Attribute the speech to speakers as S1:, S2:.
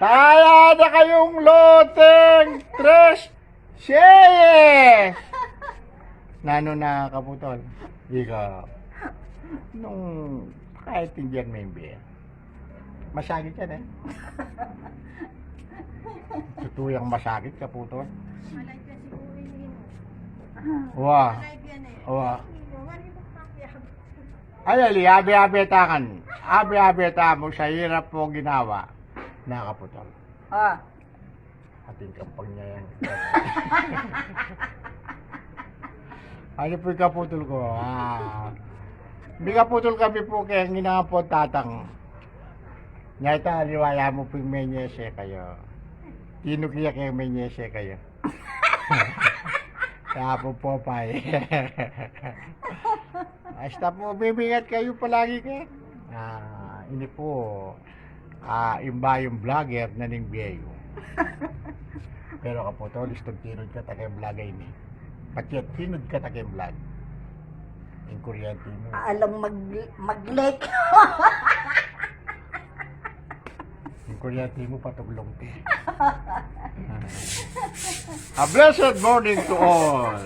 S1: Taya na kayong loteng tres siyes! Nano na kaputol? Ikaw. Nung kahit hindi yan may beer. Masakit yan eh. Tutuyang masakit kaputol.
S2: Malay ka si Uwin.
S1: Wah.
S2: Malay yan eh.
S1: Wah.
S2: Wali mo kakiyab.
S1: Ay, ali, abi-abetakan. Abi-abeta mo sa hirap mo ginawa. Nakaputol.
S3: Ah.
S1: Ating kampang niya yan. Ano po yung kaputol ko? May kaputol kami po kaya ginanga po tatang. Ngayon, liwaya mo po yung menyese kayo. Tinukiya kayo menyese kayo. Kaya po pa eh. Basta po, bibigat kayo palagi kayo. Ini po, imba yung vlogger na ning biyayo. Pero kaputol, istong tinod ka takay vlogay ni. Pati tinod ka takay vlog. Yung kuryente mo.
S3: Alang mag-lake.
S1: Yung kuryente mo patuglong te. A blessed morning to all.